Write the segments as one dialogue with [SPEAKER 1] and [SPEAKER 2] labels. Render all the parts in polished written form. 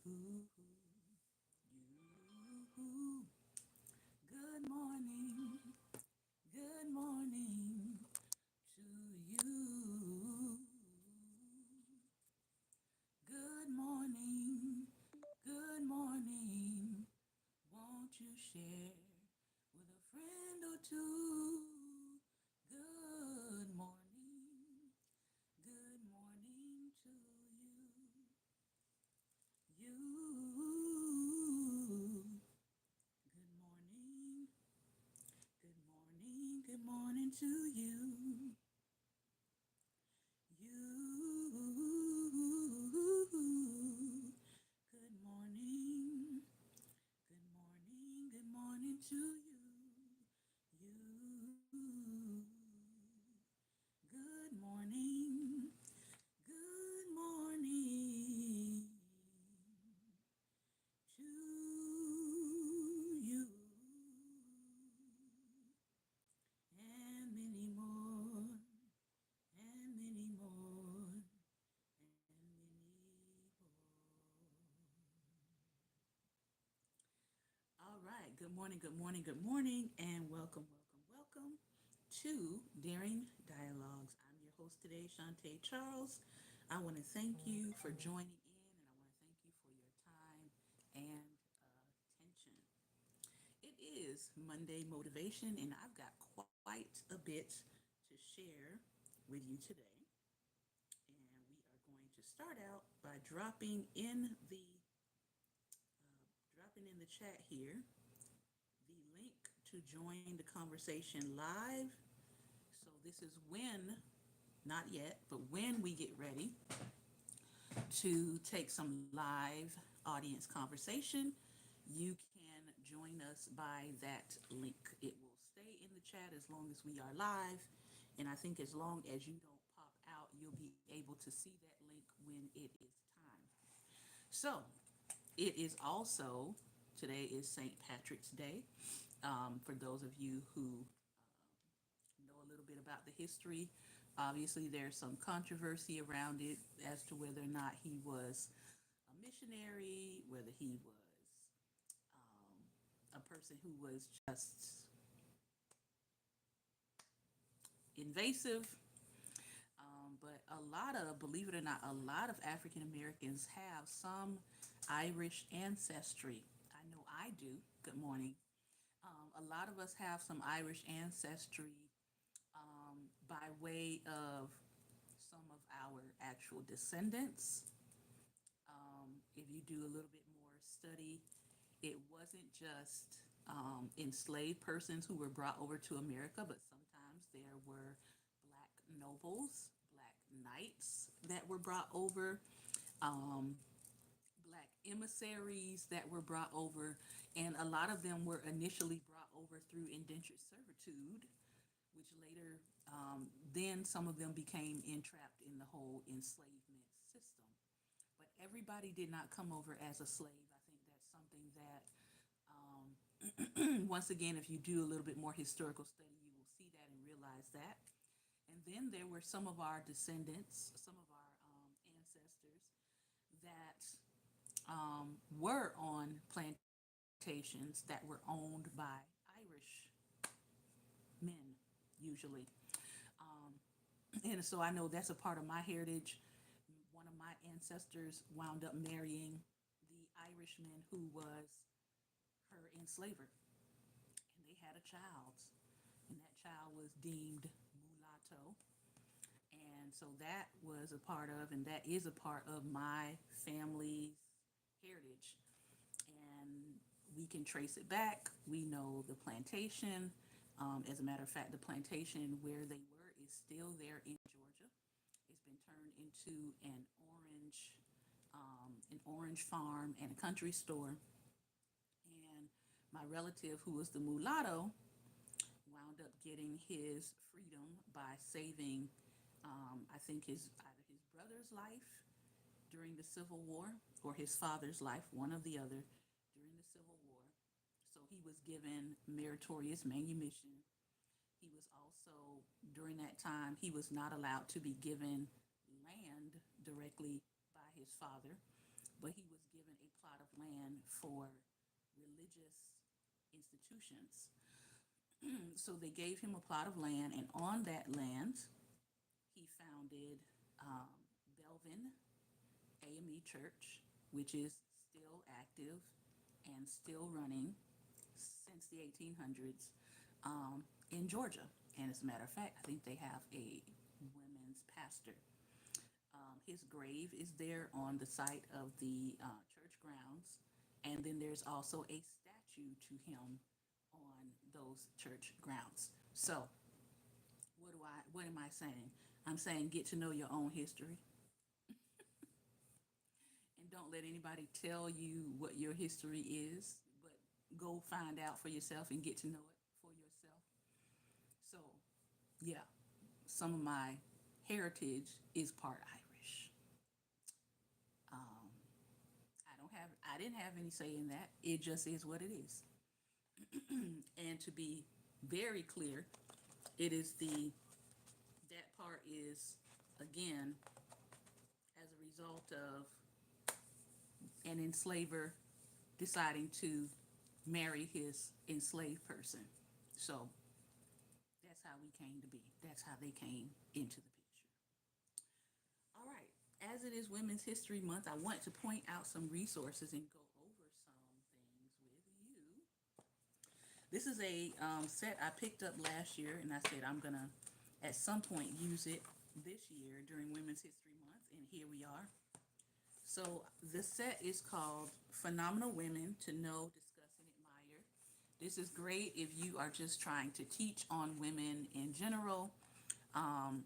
[SPEAKER 1] you. Good morning. Good morning to you. Good morning. Good morning. Won't you share with a friend or two? Good morning. Good morning to you. You. Good morning. Good morning. Good morning to you. You. Good morning. Good morning. Good morning to you. You. Good morning. Good morning to you. And many more. And many more. And many more. All right. Good morning. Good morning. Good morning. And welcome to Daring Dialogues. I'm your host today, Shantae Charles. I want to thank you for joining in, and I want to thank you for your time and attention. It is Monday Motivation, and I've got quite a bit to share with you today. And we are going to start out by dropping in the chat here the link to join the conversation live. So this is when, not yet, but when we get ready to take some live audience conversation, you can join us by that link. It will stay in the chat as long as we are live. And I think as long as you don't pop out, you'll be able to see that link when it is time. So it is also, today is St. Patrick's Day. For those of you who know a little bit about the history. Obviously, there's some controversy around it as to whether or not he was a missionary, whether he was a person who was just invasive. But believe it or not, a lot of African Americans have some Irish ancestry. I know I do. Good morning. A lot of us have some Irish ancestry by way of some of our actual descendants. If you do a little bit more study, it wasn't just enslaved persons who were brought over to America, but sometimes there were black nobles, black knights that were brought over, um, black emissaries that were brought over, and a lot of them were initially brought over through indentured servitude, which later, then some of them became entrapped in the whole enslavement system. But everybody did not come over as a slave. I think that's something that, once again, if you do a little bit more historical study, you will see that and realize that. And then there were some of our descendants, some of our ancestors that were on plantations that were owned by Irish men, usually. And so I know that's a part of my heritage. One of my ancestors wound up marrying the Irishman who was her enslaver, and they had a child, and that child was deemed mulatto. And so that was a part of, and that is a part of my family's heritage. And we can trace it back. We know the plantation. As a matter of fact, the plantation where they were is still there in Georgia. It's been turned into an orange farm and a country store. And my relative, who was the mulatto, wound up getting his freedom by saving, I think his either his brother's life during the Civil War or his father's life, one or the other, during the Civil War. So he was given meritorious manumission. He was also, during that time, he was not allowed to be given land directly by his father, but he was given a plot of land for religious institutions. So they gave him a plot of land, and on that land, he founded um, Belvin AME Church, which is still active and still running since the 1800s in Georgia. And as a matter of fact, I think they have a women's pastor. His grave is there on the site of the church grounds, and then there's also a statue to him on those church grounds. So, what am I saying? I'm saying get to know your own history, and don't let anybody tell you what your history is, but go find out for yourself and get to know it for yourself. So, yeah, some of my heritage is part Irish. Um, I didn't have any say in that. It just is what it is. And to be very clear, it is that part is again as a result of an enslaver deciding to marry his enslaved person. So that's how we came to be. That's how they came into the picture. All right. As it is Women's History Month, I want to point out some resources and go over some things with you. This is a set I picked up last year, and I said I'm going to at some point use it this year during Women's History Month, and here we are. So the set is called Phenomenal Women to Know, Discuss, and Admire. This is great if you are just trying to teach on women in general. Um,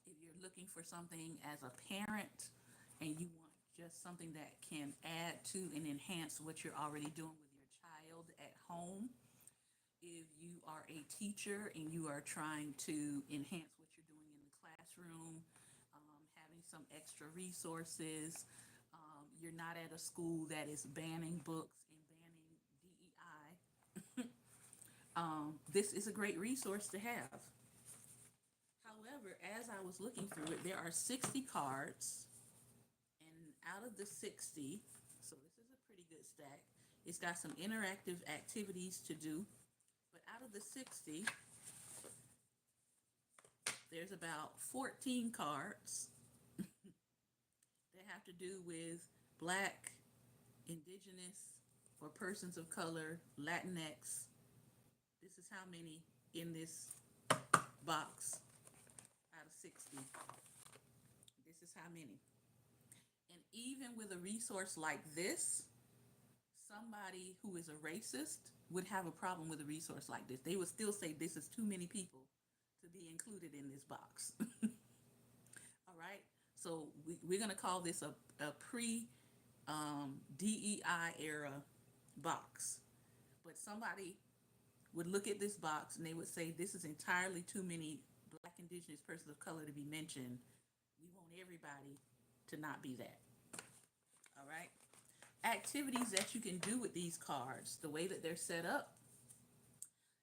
[SPEAKER 1] if you're looking for something as a parent and you want just something that can add to and enhance what you're already doing with your child at home. If you are a teacher and you are trying to enhance what you're doing in the classroom, having some extra resources, you're not at a school that is banning books and banning DEI, this is a great resource to have. However, as I was looking through it, there are 60 cards, and out of the 60, so this is a pretty good stack. It's got some interactive activities to do, but out of the 60, there's about 14 cards that have to do with Black, Indigenous, or persons of color, Latinx. This is how many in this box out of 60. This is how many. And even with a resource like this, somebody who is a racist would have a problem with a resource like this. They would still say this is too many people to be included in this box. All right. So we're going to call this a pre DEI era box. But somebody would look at this box and they would say this is entirely too many Black, Indigenous, persons of color to be mentioned. We want everybody to not be that. All right. Activities that you can do with these cards, the way that they're set up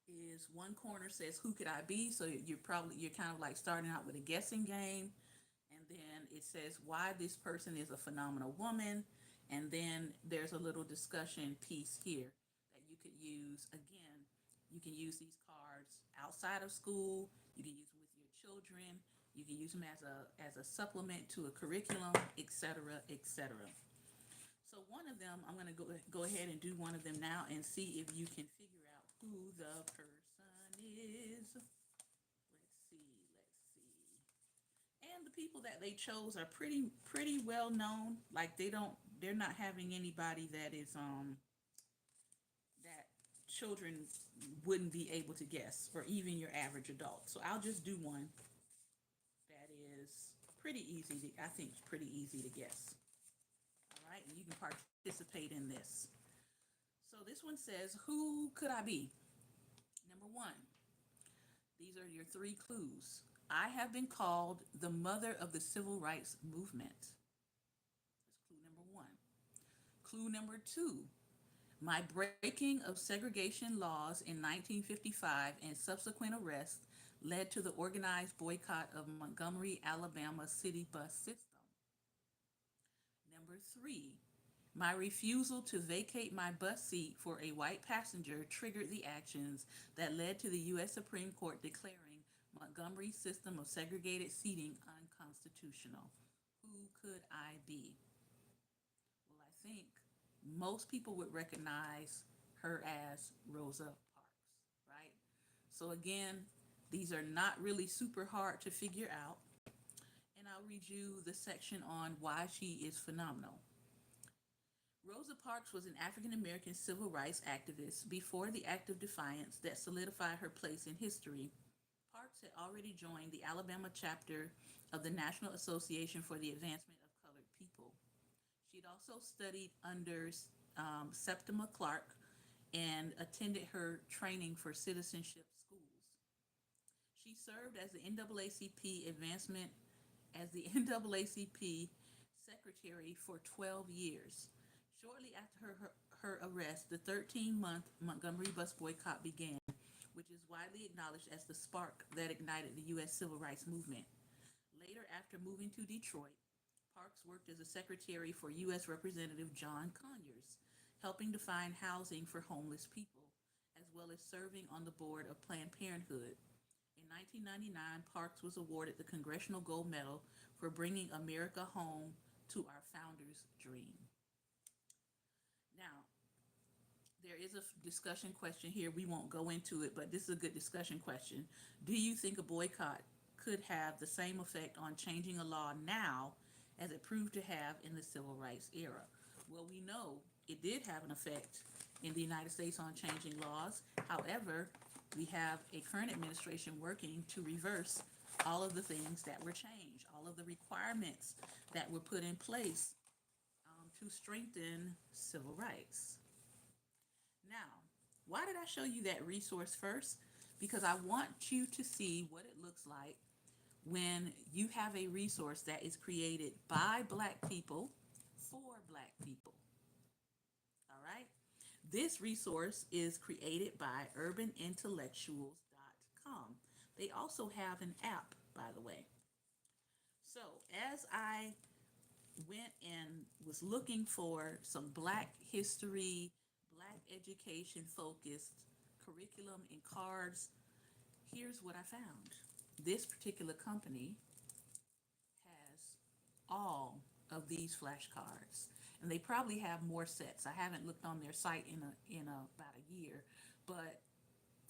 [SPEAKER 1] is one corner says who could I be, so you're kind of like starting out with a guessing game, and then it says why this person is a phenomenal woman, and then there's a little discussion piece here that you could use. Again, you can use these cards outside of school, you can use them with your children, you can use them as a supplement to a curriculum, etc., etc. So one of them, I'm going to go ahead and do one of them now and see if you can figure out who the person is. Let's see. And the people that they chose are pretty well known. Like they're not having anybody that is that children wouldn't be able to guess, or even your average adult. So I'll just do one that is pretty easy to, I think it's pretty easy to guess. All right, and you can participate in this. So this one says, who could I be? Number one, these are your three clues. I have been called the mother of the civil rights movement. That's clue number one. Clue number two, my breaking of segregation laws in 1955 and subsequent arrests led to the organized boycott of Montgomery, Alabama city bus system. Number three, My refusal to vacate my bus seat for a white passenger triggered the actions that led to the U.S. Supreme Court declaring Montgomery's system of segregated seating unconstitutional. Who could I be? Well, I think most people would recognize her as Rosa Parks, right? So, again, these are not really super hard to figure out. And I'll read you the section on why she is phenomenal. Rosa Parks was an African American civil rights activist before the Act of Defiance that solidified her place in history. Parks had already joined the Alabama chapter of the National Association for the Advancement of Colored People. She'd also studied under Septima Clark and attended her training for citizenship schools. She served as the NAACP advancement as the NAACP secretary for 12 years. Shortly after her arrest, the 13-month Montgomery bus boycott began, which is widely acknowledged as the spark that ignited the U.S. civil rights movement. Later, after moving to Detroit, Parks worked as a secretary for U.S. Representative John Conyers, helping to find housing for homeless people, as well as serving on the board of Planned Parenthood. In 1999, Parks was awarded the Congressional Gold Medal for bringing America home to our founders' dream. Now, there is a discussion question here. We won't go into it, but this is a good discussion question. Do you think a boycott could have the same effect on changing a law now as it proved to have in the civil rights era? Well, we know it did have an effect in the United States on changing laws. However, we have a current administration working to reverse all of the things that were changed, all of the requirements that were put in place to strengthen civil rights. Now, why did I show you that resource first? Because I want you to see what it looks like when you have a resource that is created by Black people for Black people. All right? This resource is created by urbanintellectuals.com. They also have an app, by the way. So, as I went and was looking for some Black history, Black education focused curriculum and cards, here's what I found. This particular company has all of these flashcards, and they probably have more sets. I haven't looked on their site about a year, but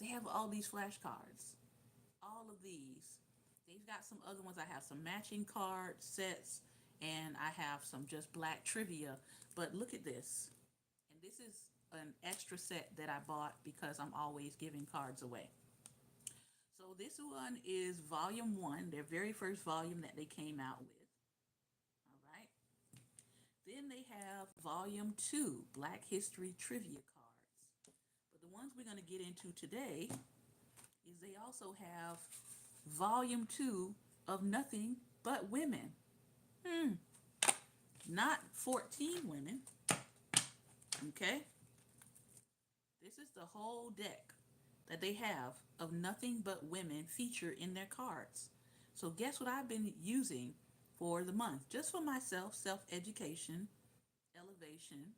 [SPEAKER 1] they have all these flashcards, all of these. They've got some other ones. I have some matching card sets, and I have some just Black trivia. But look at this, and this is an extra set that I bought because I'm always giving cards away. So this one is volume one, their very first volume that they came out with. All right. Then they have volume two, Black History Trivia cards. But the ones we're going to get into today is they also have volume two of Nothing But Women. Not 14 women. Okay. This is the whole deck that they have of Nothing But Women featured in their cards. So guess what I've been using for the month? Just for myself, self-education, elevation,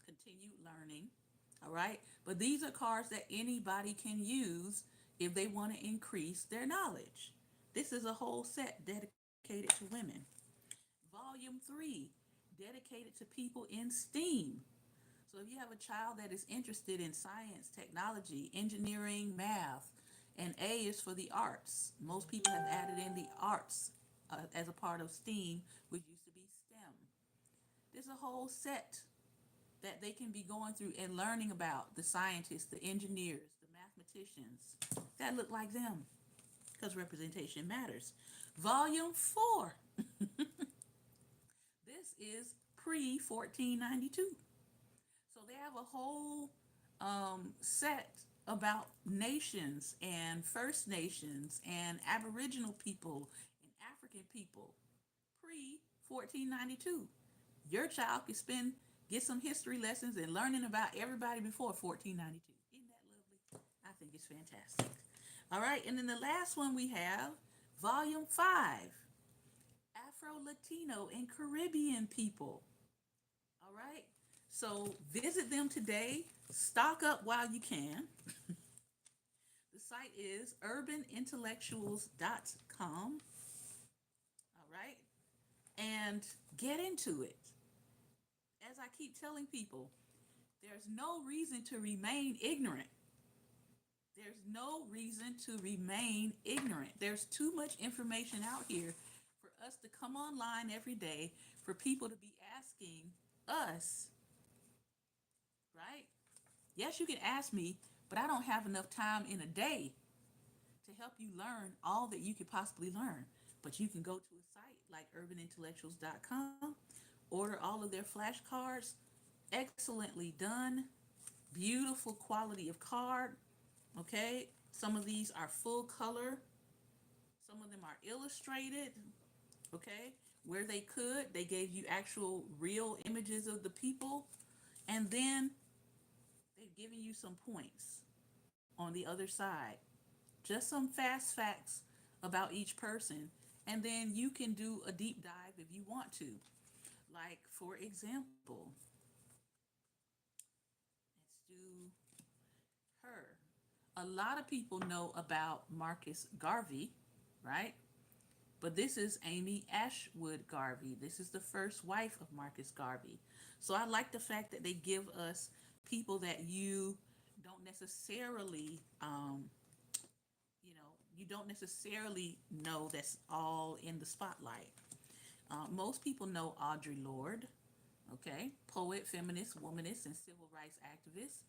[SPEAKER 1] continued learning. All right? But these are cards that anybody can use if they want to increase their knowledge. This is a whole set dedicated to women. Volume 3, dedicated to people in STEAM. So if you have a child that is interested in science, technology, engineering, math, and A is for the arts. Most people have added in the arts as a part of STEAM, which used to be STEM. There's a whole set that they can be going through and learning about the scientists, the engineers, the mathematicians that look like them because representation matters. Volume 4. This is pre 1492. So they have a whole set about nations and First Nations and Aboriginal people and African people pre 1492. Your child can get some history lessons and learning about everybody before 1492. Isn't that lovely? I think it's fantastic. All right, and then the last one we have, Volume 5, Afro Latino and Caribbean people. All right. So visit them today. Stock up while you can. The site is urbanintellectuals.com. All right. And get into it. As I keep telling people, there's no reason to remain ignorant. There's no reason to remain ignorant. There's too much information out here for us to come online every day for people to be asking us, right? Yes, you can ask me, but I don't have enough time in a day to help you learn all that you could possibly learn. But you can go to a site like urbanintellectuals.com, order all of their flashcards, excellently done, beautiful quality of card. Okay, some of these are full color, some of them are illustrated. Okay, where they could, they gave you actual real images of the people, and then they've given you some points on the other side, just some fast facts about each person, and then you can do a deep dive if you want to. Like, for example, let's do her. A lot of people know about Marcus Garvey, right? But this is Amy Ashwood Garvey. This is the first wife of Marcus Garvey. So I like the fact that they give us people that you don't necessarily know that's all in the spotlight. Most people know Audre Lorde, okay, poet, feminist, womanist, and civil rights activist.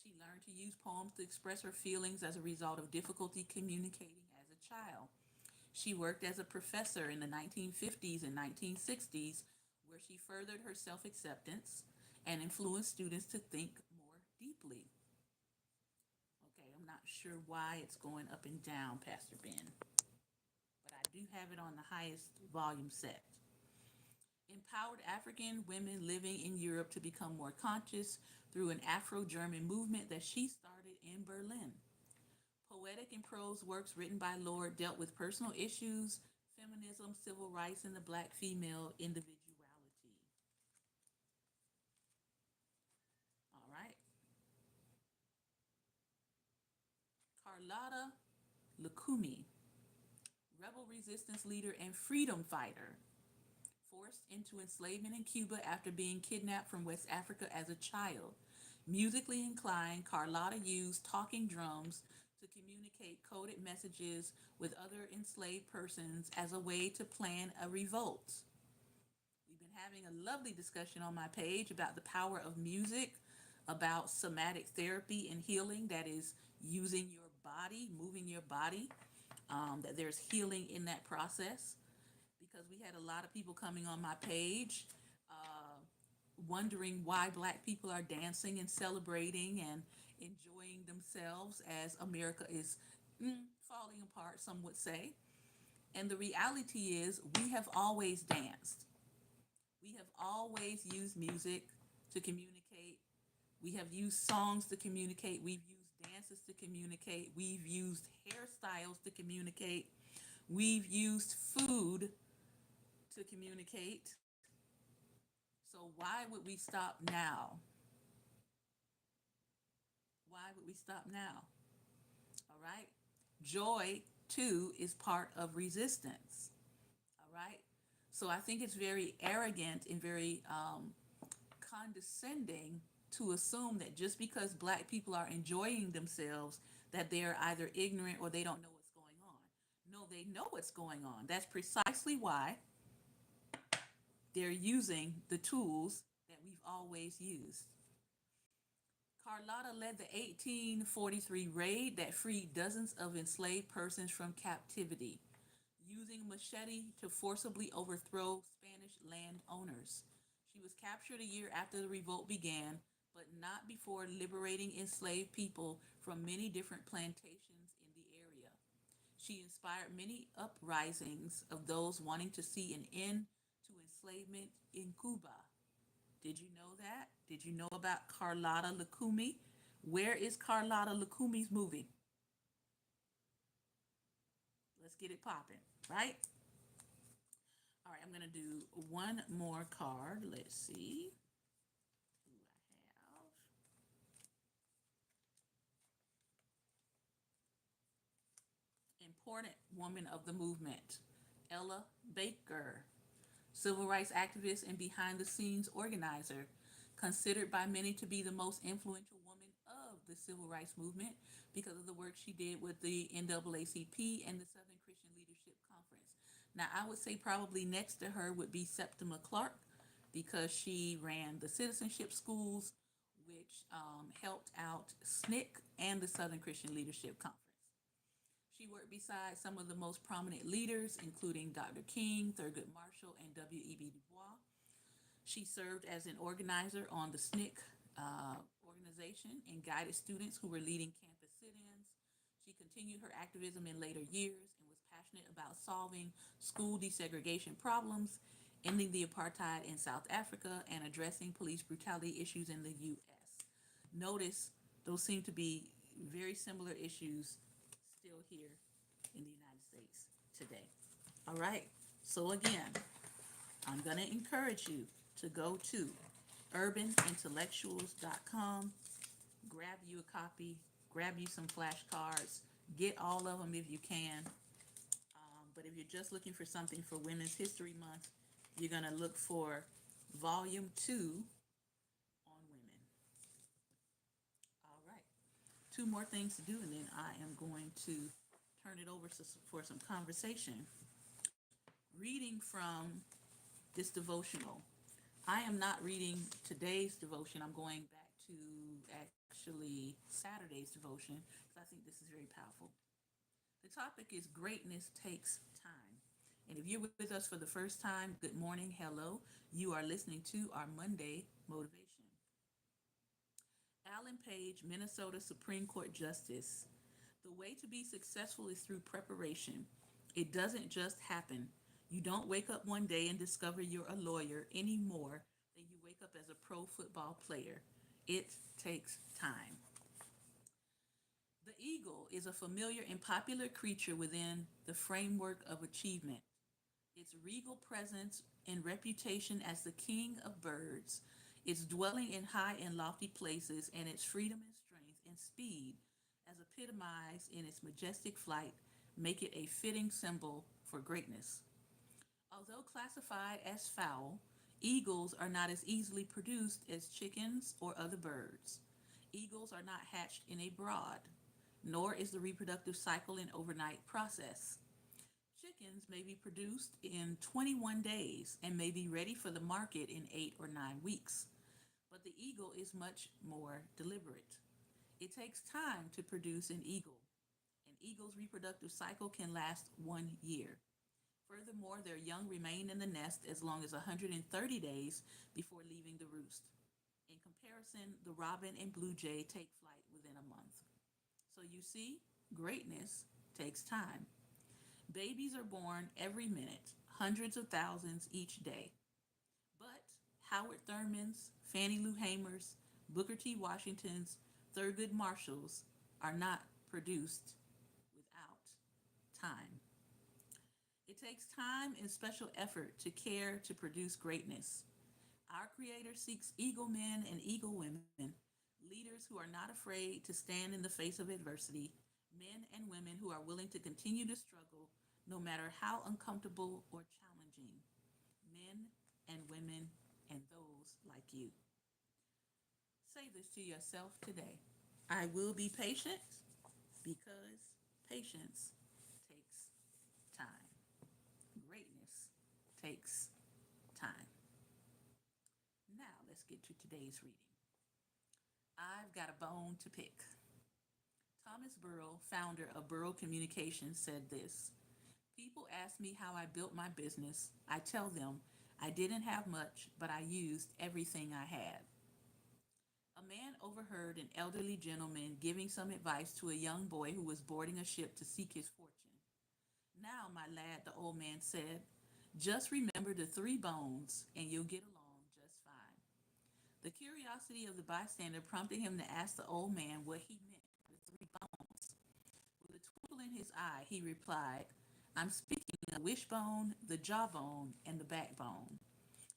[SPEAKER 1] She learned to use poems to express her feelings as a result of difficulty communicating as a child. She worked as a professor in the 1950s and 1960s, where she furthered her self acceptance and influenced students to think more deeply. Okay, I'm not sure why it's going up and down, Pastor Ben, but I do have it on the highest volume set. Empowered African women living in Europe to become more conscious through an Afro German movement that she started in Berlin. Poetic and prose works written by Lord dealt with personal issues, feminism, civil rights, and the black female individuality. All right. Carlotta Lukumi, rebel resistance leader and freedom fighter, forced into enslavement in Cuba after being kidnapped from West Africa as a child. Musically inclined, Carlotta used talking drums to communicate coded messages with other enslaved persons as a way to plan a revolt. We've been having a lovely discussion on my page about the power of music, about somatic therapy and healing, that is, using your body, moving your body, that there's healing in that process. Because we had a lot of people coming on my page wondering why black people are dancing and celebrating and enjoying themselves as America is falling apart, some would say. And the reality is, we have always danced. We have always used music to communicate. We have used songs to communicate. We've used dances to communicate. We've used hairstyles to communicate. We've used food to communicate. So why would we stop now? Why would we stop now? All right. Joy, too, is part of resistance. All right. So I think it's very arrogant and very condescending to assume that just because black people are enjoying themselves, that they're either ignorant or they don't know what's going on. No, they know what's going on. That's precisely why they're using the tools that we've always used. Carlotta led the 1843 raid that freed dozens of enslaved persons from captivity, using machete to forcibly overthrow Spanish landowners. She was captured a year after the revolt began, but not before liberating enslaved people from many different plantations in the area. She inspired many uprisings of those wanting to see an end to enslavement in Cuba. Did you know that? Did you know about Carlotta Lukumi? Where is Carlotta Lukumi's movie? Let's get it popping, right? All right, I'm going to do one more card. Let's see. important woman of the movement, Ella Baker, civil rights activist and behind the scenes organizer, considered by many to be the most influential woman of the civil rights movement because of the work she did with the NAACP and the Southern Christian Leadership Conference. Now, I would say probably next to her would be Septima Clark because she ran the citizenship schools, which helped out SNCC and the Southern Christian Leadership Conference. She worked beside some of the most prominent leaders, including Dr. King, Thurgood Marshall, and W.E.B. Du Bois. She served as an organizer on the SNCC organization and guided students who were leading campus sit ins. She continued her activism in later years and was passionate about solving school desegregation problems, ending the apartheid in South Africa, and addressing police brutality issues in the U.S. Notice those seem to be very similar issues still here in the United States today. All right, so again, I'm going to encourage you to go to urbanintellectuals.com, grab you a copy, grab you some flashcards, get all of them if you can. But if you're just looking for something for Women's History Month, you're going to look for Volume 2 on women. All right, two more things to do, and then I am going to turn it over for some conversation. Reading from this devotional. I am not reading today's devotion. I'm going back to actually Saturday's devotion because I think this is very powerful. The topic is Greatness Takes Time. And if you're with us for the first time, good morning, hello. You are listening to our Monday Motivation. Alan Page, Minnesota Supreme Court Justice. The way to be successful is through preparation. It doesn't just happen. You don't wake up one day and discover you're a lawyer any more than you wake up as a pro football player. It takes time. The eagle is a familiar and popular creature within the framework of achievement. Its regal presence and reputation as the king of birds, its dwelling in high and lofty places, and its freedom and strength and speed, as epitomized in its majestic flight, make it a fitting symbol for greatness. Although classified as fowl, eagles are not as easily produced as chickens or other birds. Eagles are not hatched in a brood, nor is the reproductive cycle an overnight process. Chickens may be produced in 21 days and may be ready for the market in 8 or 9 weeks, but the eagle is much more deliberate. It takes time to produce an eagle. An eagle's reproductive cycle can last 1 year. Furthermore, their young remain in the nest as long as 130 days before leaving the roost. In comparison, the robin and blue jay take flight within a month. So you see, greatness takes time. Babies are born every minute, hundreds of thousands each day. But Howard Thurman's, Fannie Lou Hamer's, Booker T. Washington's, Thurgood Marshall's are not produced without time. It takes time and special effort to care to produce greatness. Our Creator seeks eagle men and eagle women, leaders who are not afraid to stand in the face of adversity, men and women who are willing to continue to struggle no matter how uncomfortable or challenging, men and women and those like you. Say this to yourself today. I will be patient because patience takes time. Greatness takes time. Now let's get to today's reading. I've got a bone to pick. Thomas Burrow, founder of Burrow Communications, said this: People ask me how I built my business. I tell them I didn't have much, but I used everything I had. A man overheard an elderly gentleman giving some advice to a young boy who was boarding a ship to seek his fortune. Now, my lad, the old man said, just remember the three bones and you'll get along just fine. The curiosity of the bystander prompted him to ask the old man what he meant by the three bones. With a twinkle in his eye, he replied, I'm speaking of the wishbone, the jawbone, and the backbone.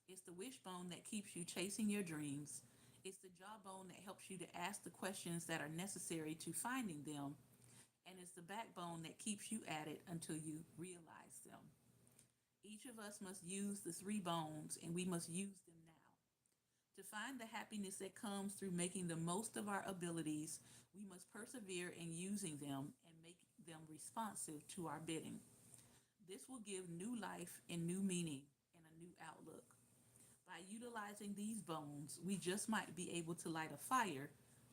[SPEAKER 1] It's the wishbone that keeps you chasing your dreams. It's the jawbone that helps you to ask the questions that are necessary to finding them. and it's the backbone that keeps you at it until you realize them. Each of us must use the three bones, and we must use them now. To find the happiness that comes through making the most of our abilities, we must persevere in using them and make them responsive to our bidding. This will give new life and new meaning and a new outlook. By utilizing these bones, we just might be able to light a fire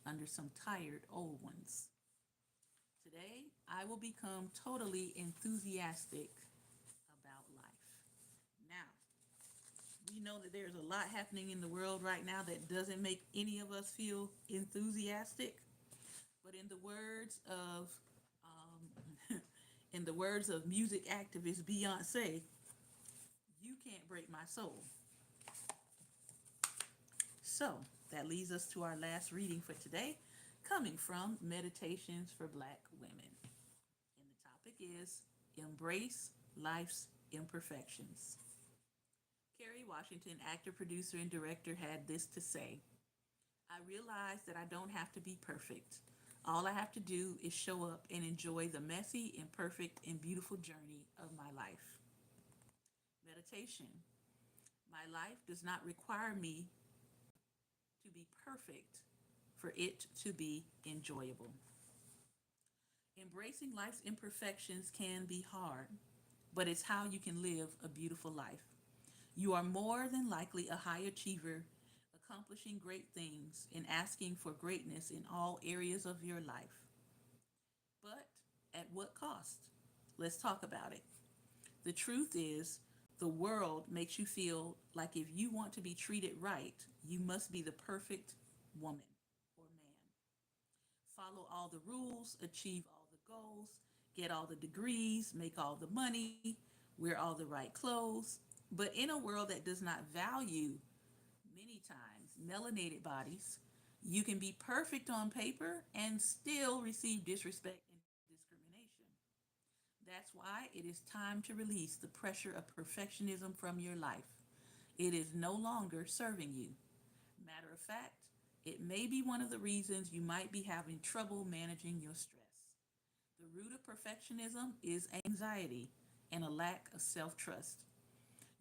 [SPEAKER 1] under some tired old ones. Today, I will become totally enthusiastic about life. Now, we know that there's a lot happening in the world right now that doesn't make any of us feel enthusiastic. But in the words of in the words of music activist Beyonce, you can't break my soul. So that leads us to our last reading for today, coming from Meditations for Black Women. And the topic is Embrace Life's Imperfections. Kerry Washington, actor, producer, and director, had this to say: I realize that I don't have to be perfect. All I have to do is show up and enjoy the messy, imperfect, and beautiful journey of my life. Meditation. My life does not require me to be perfect for it to be enjoyable. Embracing life's imperfections can be hard, but it's how you can live a beautiful life. You are more than likely a high achiever, accomplishing great things and asking for greatness in all areas of your life. But at what cost? Let's talk about it. The truth is, the world makes you feel like if you want to be treated right, you must be the perfect woman or man. Follow all the rules, achieve all the goals, get all the degrees, make all the money, wear all the right clothes. But in a world that does not value, many times, melanated bodies, you can be perfect on paper and still receive disrespect and discrimination. That's why it is time to release the pressure of perfectionism from your life. It is no longer serving you. Matter of fact, it may be one of the reasons you might be having trouble managing your stress. The root of perfectionism is anxiety and a lack of self trust.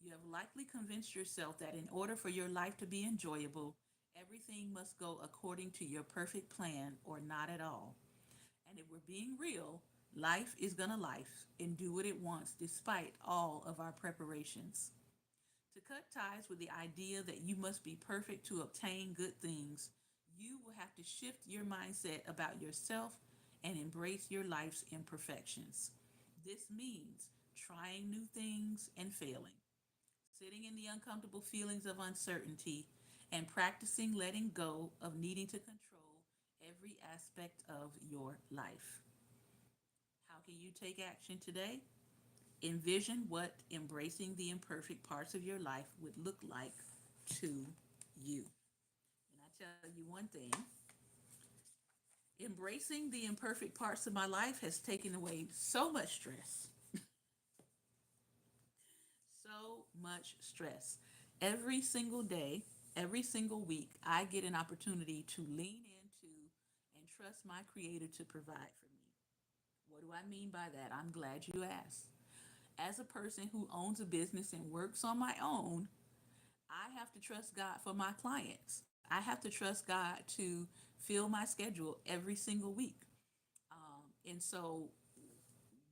[SPEAKER 1] You have likely convinced yourself that in order for your life to be enjoyable, everything must go according to your perfect plan or not at all. And if we're being real, life is gonna life and do what it wants despite all of our preparations. To cut ties with the idea that you must be perfect to obtain good things, you will have to shift your mindset about yourself and embrace your life's imperfections. This means trying new things and failing, sitting in the uncomfortable feelings of uncertainty, and practicing letting go of needing to control every aspect of your life. How can you take action today? Envision what embracing the imperfect parts of your life would look like to you. And I tell you one thing, embracing the imperfect parts of my life has taken away so much stress, so much stress. Every single day, every single week, I get an opportunity to lean into and trust my Creator to provide for me. What do I mean by that? I'm glad you asked. As a person who owns a business and works on my own, I have to trust God for my clients. I have to trust God to fill my schedule every single week. And so,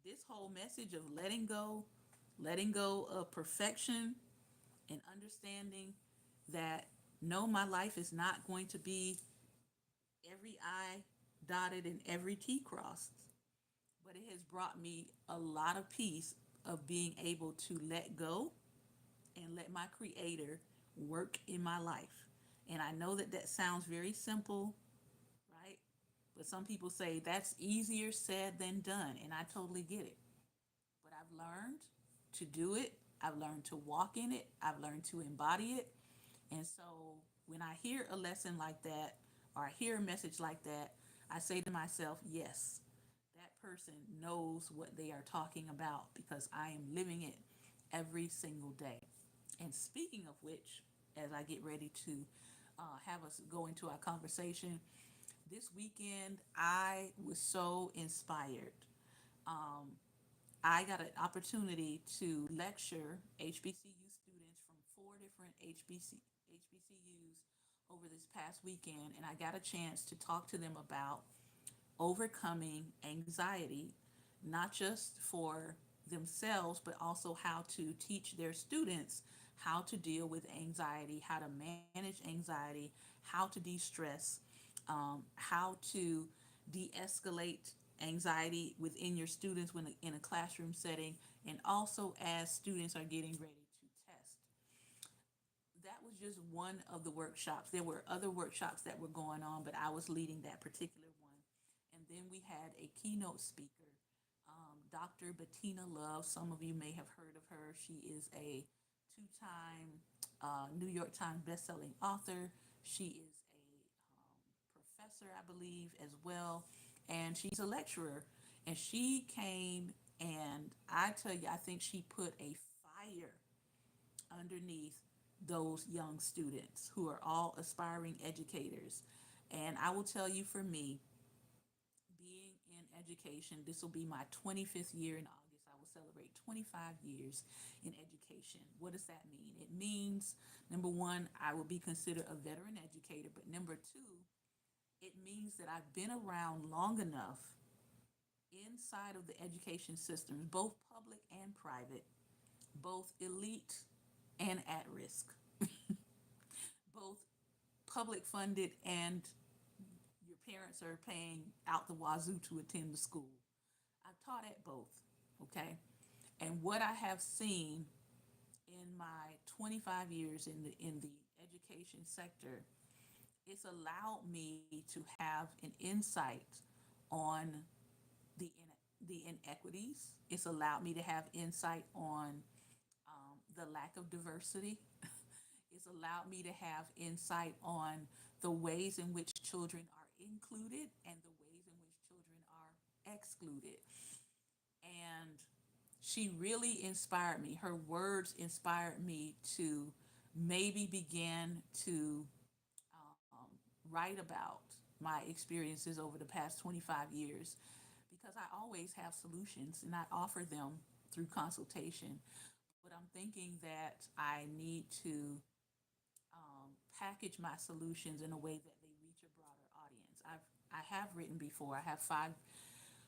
[SPEAKER 1] this whole message of letting go of perfection, and understanding that no, my life is not going to be every I dotted and every T crossed, but it has brought me a lot of peace of being able to let go and let my Creator work in my life. And I know that that sounds very simple, right? But some people say that's easier said than done, and I totally get it. But I've learned to do it, I've learned to walk in it, I've learned to embody it. And so when I hear a lesson like that, or I hear a message like that, I say to myself, yes, that person knows what they are talking about because I am living it every single day. And speaking of which, as I get ready to have us go into our conversation, This weekend, I was so inspired. Um, I got an opportunity to lecture HBCU students from four different HBCUs over this past weekend, and I got a chance to talk to them about overcoming anxiety, not just for themselves, but also how to teach their students how to deal with anxiety, how to manage anxiety, how to de stress, how to de escalate anxiety within your students when in a classroom setting, and also as students are getting ready to test. That was just one of the workshops. There were other workshops that were going on, but I was leading that particular one. And then we had a keynote speaker, Dr. Bettina Love. Some of you may have heard of her. She is a two-time New York Times bestselling author. She is a professor, I believe, as well, and she's a lecturer. And she came, and I tell you, I think she put a fire underneath those young students who are all aspiring educators. And I will tell you, for me, being in education, this will be my 25th year in August. I will celebrate 25 years in education. What does that mean? It means, number one, I will be considered a veteran educator, but number two, it means that I've been around long enough inside of the education systems, both public and private, both elite and at risk, both public funded and your parents are paying out the wazoo to attend the school. I've taught at both, okay? And what I have seen in my 25 years in the education sector, it's allowed me to have an insight on the the inequities. It's allowed me to have insight on the lack of diversity. It's allowed me to have insight on the ways in which children are included and the ways in which children are excluded. And she really inspired me. Her words inspired me to maybe begin to write about my experiences over the past 25 years, because I always have solutions and I offer them through consultation. But I'm thinking that I need to package my solutions in a way that they reach a broader audience. I have written before. I have five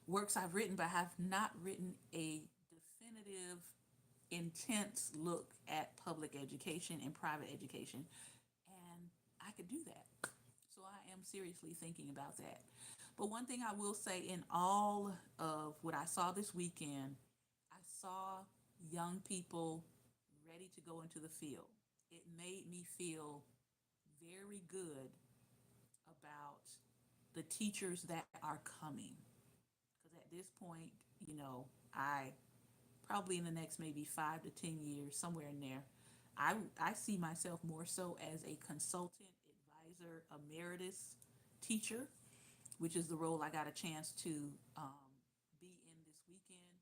[SPEAKER 1] works I've written, but I have not written a definitive, intense look at public education and private education, and I could do that. So I am seriously thinking about that. But one thing I will say, in all of what I saw this weekend, I saw young people ready to go into the field. It made me feel very good about the teachers that are coming. Because at this point, I probably in the next maybe 5 to 10 years, somewhere in there, I see myself more so as a consultant, advisor, emeritus teacher, which is the role I got a chance to be in this weekend.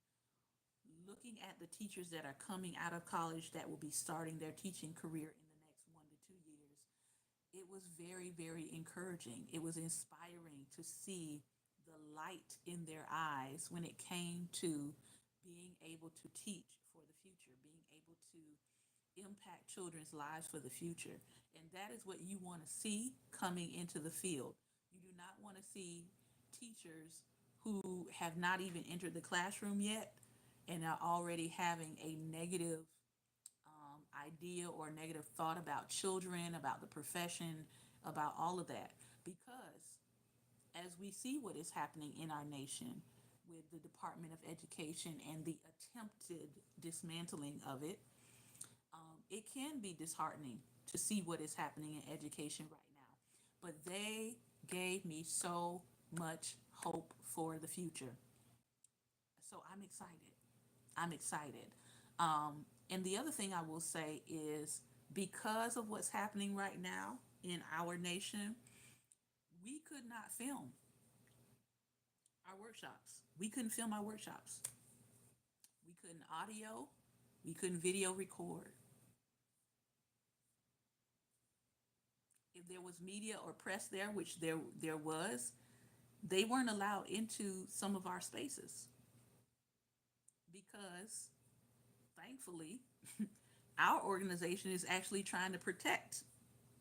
[SPEAKER 1] Looking at the teachers that are coming out of college that will be starting their teaching career in the next 1 to 2 years, it was very, very encouraging. It was inspiring to see the light in their eyes when it came to being able to teach for the future, being able to impact children's lives for the future. And that is what you want to see coming into the field. You do not want to see teachers who have not even entered the classroom yet and are already having a negative idea or negative thought about children, about the profession, about all of that. Because as we see what is happening in our nation with the Department of Education and the attempted dismantling of it, it can be disheartening to see what is happening in education right now. But they gave me so much hope for the future. So I'm excited. I'm excited. And the other thing I will say is, because of what's happening right now in our nation, we could not film our workshops. We couldn't film our workshops. We couldn't audio. We couldn't video record. If there was media or press there, which there was, they weren't allowed into some of our spaces because, thankfully, our organization is actually trying to protect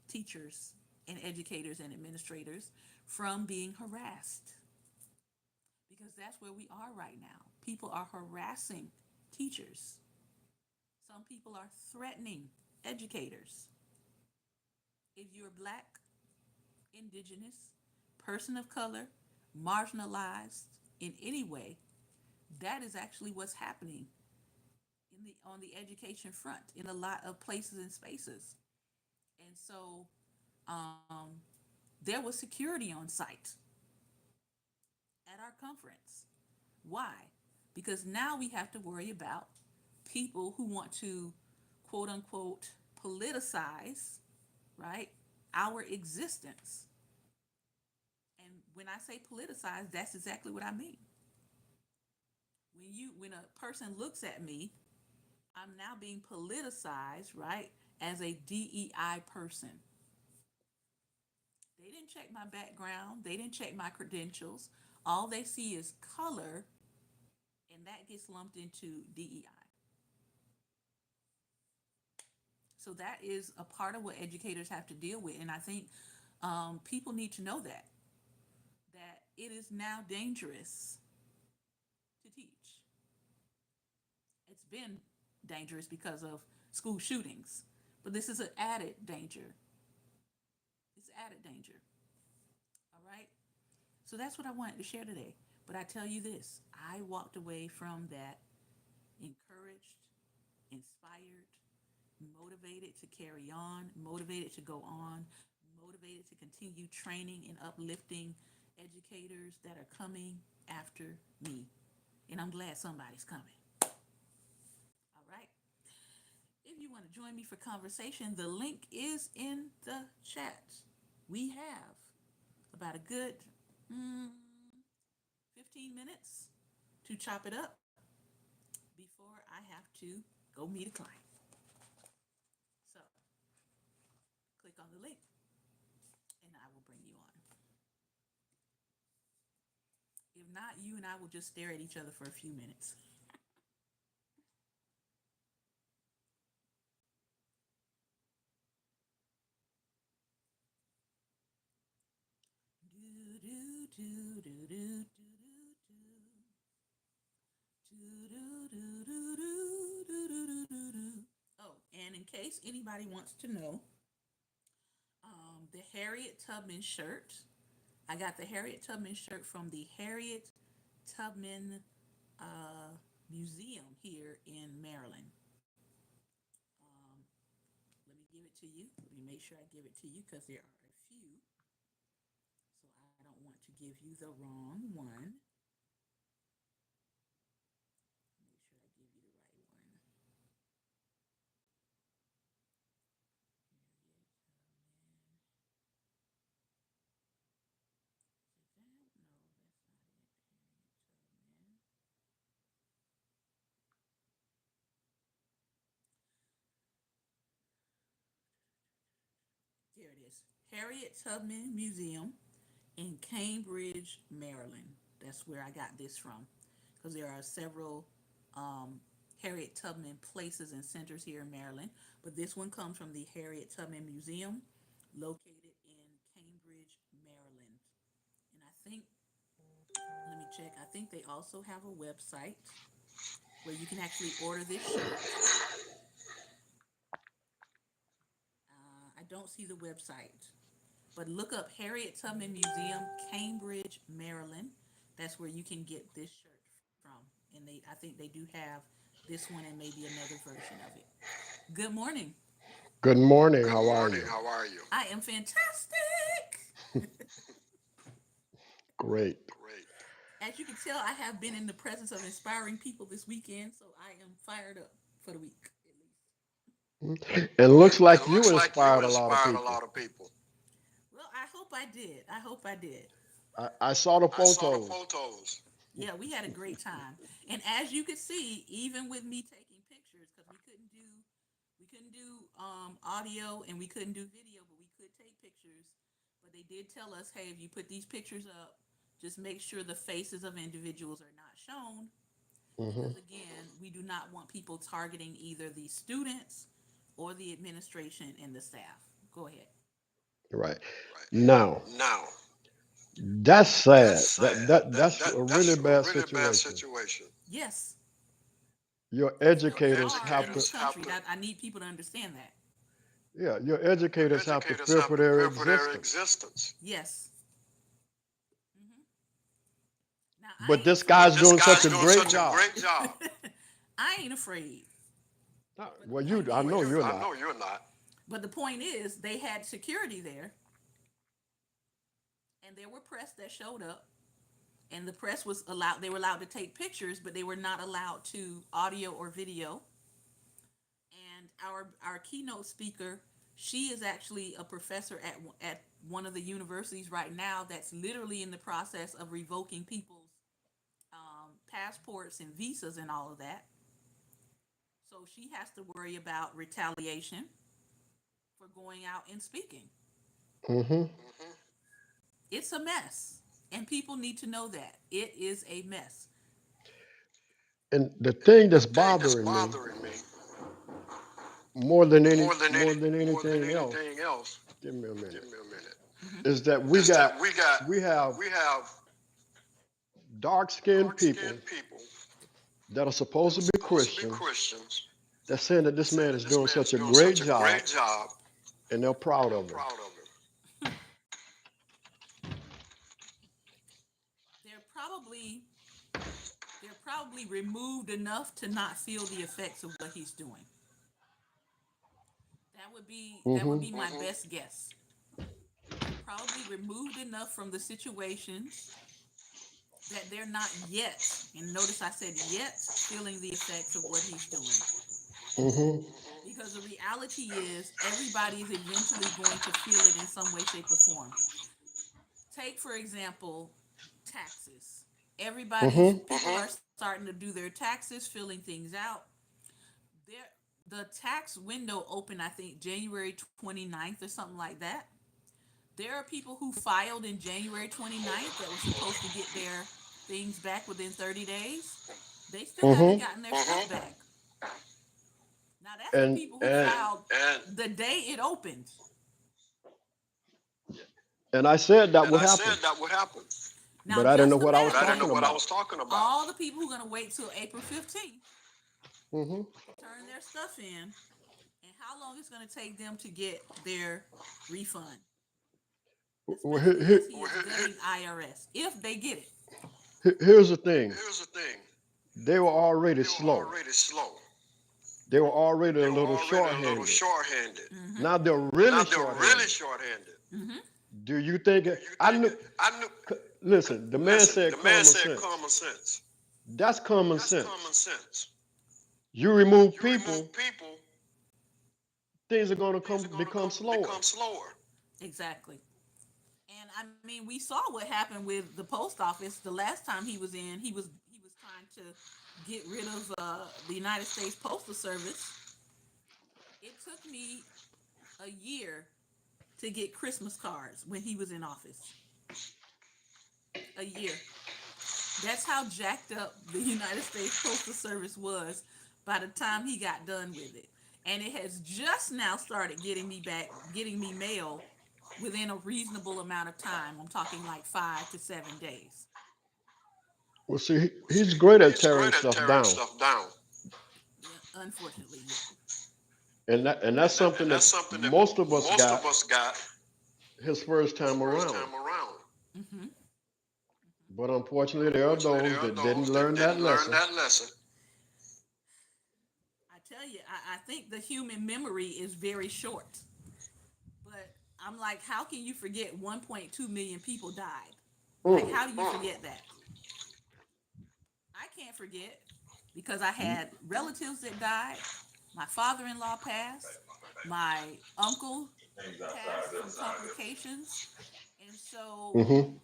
[SPEAKER 1] teachers and educators and administrators from being harassed, because that's where we are right now. People are harassing teachers. Some people are threatening educators. If you're black, indigenous, person of color, marginalized in any way, that is actually what's happening on the education front in a lot of places and spaces. And so um, there was security on site at our conference. Why? Because now we have to worry about people who want to, quote unquote, politicize, right, our existence. And when I say politicize, that's exactly what I mean. When a person looks at me, I'm now being politicized, right, as a DEI person. They didn't check my background, they didn't check my credentials. All they see is color, and that gets lumped into DEI. So that is a part of what educators have to deal with. And I think people need to know that it is now dangerous to teach. It's been dangerous because of school shootings, but this is an added danger. It's added danger. All right. So that's what I wanted to share today. But I tell you this, I walked away from that encouraged, inspired, motivated to carry on, motivated to go on, motivated to continue training and uplifting educators that are coming after me. And I'm glad somebody's coming. All right. If you want to join me for conversation, the link is in the chat. We have about a good mm, 15 minutes to chop it up before I have to go meet a client. So click on the link and I will bring you on. If not, you and I will just stare at each other for a few minutes. Do, do, do, do, do, do, do, Oh, and in case anybody wants to know, the Harriet Tubman shirt, I got the Harriet Tubman shirt from the Harriet Tubman uh, Museum here in Maryland. Um, Let me give it to you. Let me make sure I give it to you because there are a few. So I don't want to give you the wrong one. Make sure I give you the right one. Is it that? No, that's not it. Harriet Tubman. Here it is. Harriet Tubman Museum in Cambridge, Maryland. That's where I got this from. Because there are several um, Harriet Tubman places and centers here in Maryland. But this one comes from the Harriet Tubman Museum located in Cambridge, Maryland. And I think, let me check, I think they also have a website where you can actually order this shirt. I don't see the website, but look up Harriet Tubman Museum, Cambridge, Maryland. That's where you can get this shirt from. And I think they do have this one and maybe another version of it. Good morning.
[SPEAKER 2] Good morning.
[SPEAKER 1] Good
[SPEAKER 2] How are
[SPEAKER 1] morning.
[SPEAKER 2] you?
[SPEAKER 1] How are you? I am fantastic.
[SPEAKER 2] Great.
[SPEAKER 1] Great. As you can tell, I have been in the presence of inspiring people this weekend, so I am fired up for the week, at least.
[SPEAKER 2] It looks
[SPEAKER 1] It
[SPEAKER 2] like you
[SPEAKER 1] looks like you
[SPEAKER 2] inspired a lot of
[SPEAKER 1] inspired a
[SPEAKER 2] people.
[SPEAKER 1] lot of people. Well, I hope I did. I hope I did.
[SPEAKER 2] I saw the
[SPEAKER 1] I saw the
[SPEAKER 2] photos.
[SPEAKER 1] photos. Yeah, we had a great time. And as you could see, even with me taking pictures, because we couldn't do audio and we couldn't do video, but we could take pictures, but they did tell us, hey, if you put these pictures up, just make sure the faces of individuals are not shown
[SPEAKER 2] Hmm.
[SPEAKER 1] because again, we do not want people targeting either the students or the administration and the staff. Go ahead.
[SPEAKER 2] Right.
[SPEAKER 3] Right.
[SPEAKER 2] Now,
[SPEAKER 3] Now,
[SPEAKER 2] that's
[SPEAKER 3] that's
[SPEAKER 2] sad.
[SPEAKER 3] sad.
[SPEAKER 2] That's a really
[SPEAKER 3] That's a
[SPEAKER 2] bad
[SPEAKER 3] really bad
[SPEAKER 2] situation.
[SPEAKER 3] situation.
[SPEAKER 1] Yes,
[SPEAKER 2] Your
[SPEAKER 1] that's what we
[SPEAKER 3] Your
[SPEAKER 2] educators
[SPEAKER 1] are in
[SPEAKER 2] have
[SPEAKER 1] this
[SPEAKER 2] to,
[SPEAKER 3] educators have
[SPEAKER 1] country.
[SPEAKER 3] to,
[SPEAKER 1] I need people to understand that.
[SPEAKER 2] yeah, your
[SPEAKER 3] your
[SPEAKER 2] educators have to
[SPEAKER 3] educators
[SPEAKER 2] fear
[SPEAKER 3] have
[SPEAKER 2] for
[SPEAKER 3] to
[SPEAKER 2] their
[SPEAKER 3] fear for their
[SPEAKER 2] existence.
[SPEAKER 3] existence.
[SPEAKER 1] Yes. Hmm. Now I
[SPEAKER 2] But
[SPEAKER 1] ain't
[SPEAKER 2] this
[SPEAKER 3] But
[SPEAKER 2] guy's
[SPEAKER 1] afraid.
[SPEAKER 3] this
[SPEAKER 2] doing such
[SPEAKER 3] guy's
[SPEAKER 2] a
[SPEAKER 3] doing
[SPEAKER 2] great
[SPEAKER 3] such a
[SPEAKER 2] job.
[SPEAKER 3] great job.
[SPEAKER 1] I ain't afraid. But the
[SPEAKER 2] Well,
[SPEAKER 1] point
[SPEAKER 2] I
[SPEAKER 3] Well,
[SPEAKER 2] know
[SPEAKER 1] is,
[SPEAKER 2] you're
[SPEAKER 3] I
[SPEAKER 2] not.
[SPEAKER 3] know you're not.
[SPEAKER 1] they had security there, and there were press that showed up, and the press was allowed. They were allowed to take pictures, but they were not allowed to audio or video. And our keynote speaker, she is actually a professor at one of the universities right now that's literally in the process of revoking people's passports and visas and all of that. So she has to worry about retaliation for going out and speaking.
[SPEAKER 2] Hmm.
[SPEAKER 3] Hmm.
[SPEAKER 1] It's a mess. And people need to know that. It is a mess.
[SPEAKER 2] And the
[SPEAKER 3] And
[SPEAKER 2] thing
[SPEAKER 3] the
[SPEAKER 2] that's
[SPEAKER 3] thing that's
[SPEAKER 2] bothering me
[SPEAKER 3] bothering me
[SPEAKER 2] more than
[SPEAKER 3] more than
[SPEAKER 2] anything else,
[SPEAKER 3] anything else,
[SPEAKER 2] give me a
[SPEAKER 3] give
[SPEAKER 2] minute,
[SPEAKER 3] me a minute,
[SPEAKER 1] Mm-hmm.
[SPEAKER 2] is that
[SPEAKER 3] is that
[SPEAKER 2] we have
[SPEAKER 3] we have
[SPEAKER 2] dark-skinned people
[SPEAKER 3] dark-skinned people
[SPEAKER 2] that are
[SPEAKER 3] that
[SPEAKER 2] supposed
[SPEAKER 3] are
[SPEAKER 2] to be
[SPEAKER 3] supposed to be
[SPEAKER 2] Christians
[SPEAKER 3] Christians
[SPEAKER 2] that's saying that
[SPEAKER 3] that
[SPEAKER 2] this
[SPEAKER 3] saying
[SPEAKER 2] man
[SPEAKER 3] that
[SPEAKER 2] is
[SPEAKER 3] this
[SPEAKER 2] doing
[SPEAKER 3] man
[SPEAKER 2] such
[SPEAKER 3] is
[SPEAKER 2] a
[SPEAKER 3] doing
[SPEAKER 2] great
[SPEAKER 3] such a
[SPEAKER 2] job
[SPEAKER 3] great job
[SPEAKER 2] and they're
[SPEAKER 3] and
[SPEAKER 2] proud
[SPEAKER 3] they're
[SPEAKER 2] of him.
[SPEAKER 3] proud of him.
[SPEAKER 1] They're probably they're probably removed enough to not feel the effects of what he's doing. That would be
[SPEAKER 2] Hmm.
[SPEAKER 1] my best guess. They're probably removed enough from the situations that they're not yet, and notice I said yet, feeling the effects of what he's doing.
[SPEAKER 2] Hmm.
[SPEAKER 1] Because the reality is everybody is eventually going to feel it in some way, shape, or form. Take, for example, taxes. Everybody's
[SPEAKER 2] Hmm.
[SPEAKER 1] people are starting to do their taxes, filling things out. There, the tax window opened, I think, January 29th or something like that. There are people who filed in January 29th that were supposed to get their things back within 30 days. They still haven't
[SPEAKER 2] Hmm.
[SPEAKER 1] gotten their stuff back. Now, that's the
[SPEAKER 2] And
[SPEAKER 1] people who
[SPEAKER 2] and
[SPEAKER 1] filed the day it opened.
[SPEAKER 2] and I said that
[SPEAKER 3] And
[SPEAKER 2] would
[SPEAKER 3] I
[SPEAKER 2] happen,
[SPEAKER 3] said that would happen,
[SPEAKER 1] Now,
[SPEAKER 2] but I didn't know
[SPEAKER 1] just
[SPEAKER 2] what I was
[SPEAKER 3] but I didn't know
[SPEAKER 2] talking
[SPEAKER 1] imagine
[SPEAKER 3] what I was
[SPEAKER 2] about.
[SPEAKER 3] talking about.
[SPEAKER 1] all the people who are going to wait till April 15th
[SPEAKER 2] Hmm.
[SPEAKER 1] to turn their stuff in, and how long it's going to take them to get their refund,
[SPEAKER 2] Well,
[SPEAKER 1] especially as he is gutting IRS, if they get it.
[SPEAKER 2] here's the thing:
[SPEAKER 3] Here's the thing:
[SPEAKER 2] they were already
[SPEAKER 3] they were
[SPEAKER 2] slow.
[SPEAKER 3] already slow.
[SPEAKER 2] They were already
[SPEAKER 3] They
[SPEAKER 2] a
[SPEAKER 3] were
[SPEAKER 2] little
[SPEAKER 3] already a little
[SPEAKER 2] short-handed.
[SPEAKER 3] short-handed.
[SPEAKER 1] Mm-hmm.
[SPEAKER 2] Now they're
[SPEAKER 3] Now
[SPEAKER 2] really
[SPEAKER 3] they're really
[SPEAKER 2] short-handed.
[SPEAKER 3] short-handed.
[SPEAKER 1] Mm-hmm.
[SPEAKER 2] Do you think
[SPEAKER 3] Do you
[SPEAKER 2] I
[SPEAKER 3] think
[SPEAKER 2] knew?
[SPEAKER 3] I knew?
[SPEAKER 2] Listen, the man
[SPEAKER 3] Listen,
[SPEAKER 2] said
[SPEAKER 3] the man
[SPEAKER 2] common
[SPEAKER 3] said
[SPEAKER 2] sense.
[SPEAKER 3] common sense.
[SPEAKER 2] That's common
[SPEAKER 3] That's common
[SPEAKER 2] sense.
[SPEAKER 3] sense.
[SPEAKER 2] You remove
[SPEAKER 3] You remove
[SPEAKER 2] people,
[SPEAKER 3] people,
[SPEAKER 2] things are going to
[SPEAKER 3] things are going to
[SPEAKER 2] become slower.
[SPEAKER 3] become slower.
[SPEAKER 1] Exactly. And I mean, we saw what happened with the post office the last time he was in. He was trying to get rid of the United States Postal Service. It took me a year to get Christmas cards when he was in office. A year. That's how jacked up the United States Postal Service was by the time he got done with it. And it has just now started getting me mail within a reasonable amount of time. I'm talking like 5 to 7 days.
[SPEAKER 2] Well, see,
[SPEAKER 3] Well, see,
[SPEAKER 2] he's great at
[SPEAKER 3] he's
[SPEAKER 2] tearing
[SPEAKER 3] great at
[SPEAKER 2] stuff
[SPEAKER 3] tearing
[SPEAKER 2] down,
[SPEAKER 3] stuff down,
[SPEAKER 1] Yeah, unfortunately, yeah.
[SPEAKER 2] and that's
[SPEAKER 3] and
[SPEAKER 2] something that
[SPEAKER 3] that's something that
[SPEAKER 2] most of us
[SPEAKER 3] most of
[SPEAKER 2] got
[SPEAKER 3] us got
[SPEAKER 2] his first
[SPEAKER 3] his
[SPEAKER 2] time
[SPEAKER 3] first
[SPEAKER 2] around.
[SPEAKER 3] time around.
[SPEAKER 1] Mm-hmm.
[SPEAKER 2] But
[SPEAKER 3] But
[SPEAKER 2] unfortunately, there are
[SPEAKER 3] unfortunately,
[SPEAKER 2] those
[SPEAKER 3] there are
[SPEAKER 2] that didn't
[SPEAKER 3] those that
[SPEAKER 2] learn that
[SPEAKER 3] didn't learn
[SPEAKER 2] lesson.
[SPEAKER 3] that lesson.
[SPEAKER 1] I tell you, I think the human memory is very short. But I'm like, how can you forget 1.2 million people died? Like,
[SPEAKER 2] Mm.
[SPEAKER 1] how do you forget that? I can't forget because I had relatives that died. My father in law passed. My uncle passed from complications. And so,
[SPEAKER 2] Hmm.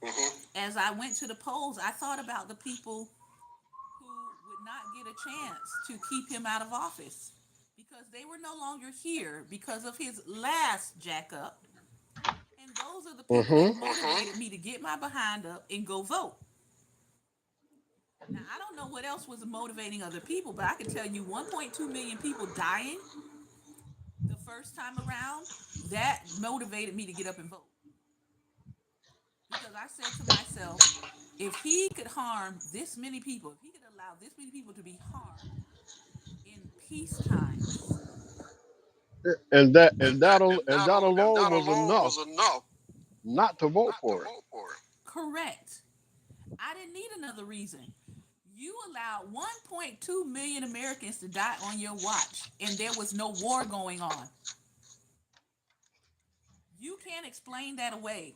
[SPEAKER 3] Mm-hmm.
[SPEAKER 1] as I went to the polls, I thought about the people who would not get a chance to keep him out of office because they were no longer here because of his last jack up. those are the people
[SPEAKER 2] Mm-hmm.
[SPEAKER 1] that motivated me to get my behind up and go vote. Now, I don't know what else was motivating other people, but I can tell you 1.2 million people dying the first time around, that motivated me to get up and vote. Because I said to myself, if he could harm this many people, if he could allow this many people to be harmed in peace times,
[SPEAKER 2] And that alone was enough not to vote for it.
[SPEAKER 1] correct. I didn't need another reason. You allowed 1.2 million Americans to die on your watch, and there was no war going on. You can't explain that away.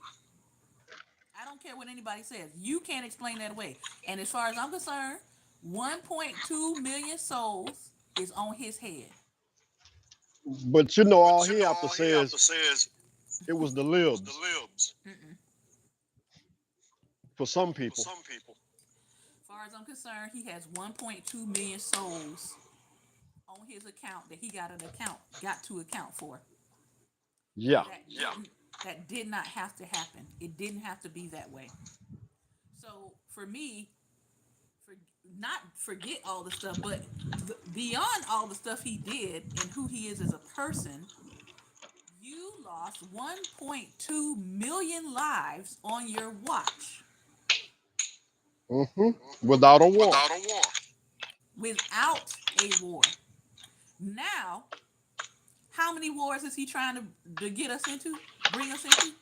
[SPEAKER 1] I don't care what anybody says. You can't explain that away. And as far as I'm concerned, 1.2 million souls is on his head.
[SPEAKER 2] But you know, all he have to say is it was the libs
[SPEAKER 1] Mm-mm.
[SPEAKER 2] for some people.
[SPEAKER 1] As far as I'm concerned, he has 1.2 million souls on his account that he got to account for.
[SPEAKER 2] Yeah.
[SPEAKER 1] That did not have to happen. It didn't have to be that way. So for me, for not forget all the stuff, but beyond all the stuff he did and who he is as a person, you lost 1.2 million lives on your watch
[SPEAKER 2] Hmm. Without a war.
[SPEAKER 1] without a war. Now, how many wars is he trying to get us into, bring us into?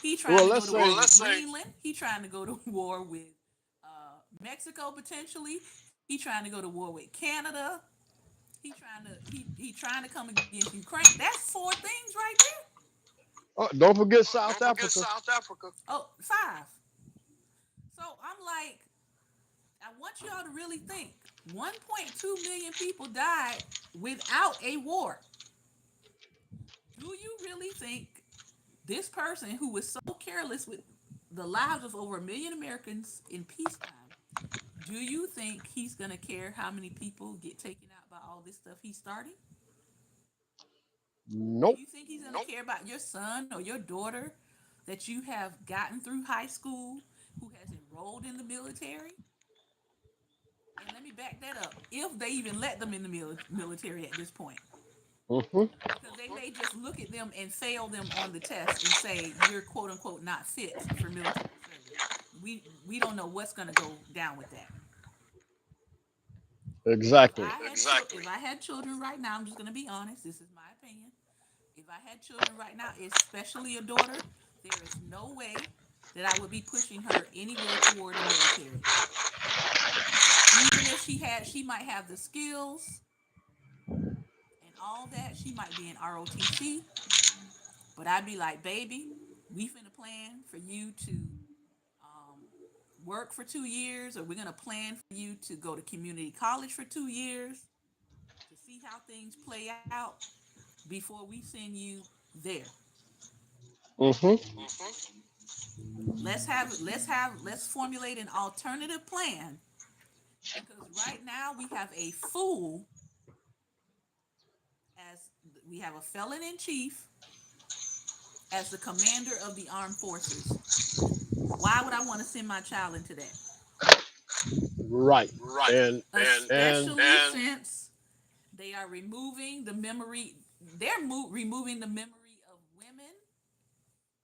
[SPEAKER 1] He trying
[SPEAKER 2] Well,
[SPEAKER 1] to go
[SPEAKER 2] let's
[SPEAKER 1] to war
[SPEAKER 2] say,
[SPEAKER 1] with Greenland. He trying to go to war with Mexico potentially. He trying to go to war with Canada. He trying to come against Ukraine. That's four things right there.
[SPEAKER 2] don't forget South Africa.
[SPEAKER 1] Oh, five. So I'm like, I want y'all to really think. 1.2 million people died without a war. Do you really think this person who was so careless with the lives of over a million Americans in peacetime, do you think he's gonna care how many people get taken out by all this stuff he's starting? Do
[SPEAKER 2] Nope.
[SPEAKER 1] you think he's gonna care about your son or your daughter that you have gotten through high school, who has enrolled in the military? And let me back that up. If they even let them in the military at this point,
[SPEAKER 2] Hmm.
[SPEAKER 1] because they may just look at them and fail them on the test and say you're quote unquote not fit for military service. We don't know what's going to go down with that.
[SPEAKER 2] Exactly.
[SPEAKER 1] If I had children right now, I'm just going to be honest. This is my opinion. If I had children right now, especially a daughter, there is no way that I would be pushing her anywhere toward the military. Even if she might have the skills and all that. She might be in ROTC, but I'd be like, baby, we finna plan for you to um, work for 2 years, or we're gonna plan for you to go to community college for 2 years to see how things play out before we send you there.
[SPEAKER 2] Hmm.
[SPEAKER 1] Let's formulate an alternative plan, because right now we have a fool as we have a felon in chief as the commander of the armed forces. Why would I want to send my child into that?
[SPEAKER 2] Right. And and
[SPEAKER 1] Especially since they are removing the memory, removing the memory of women,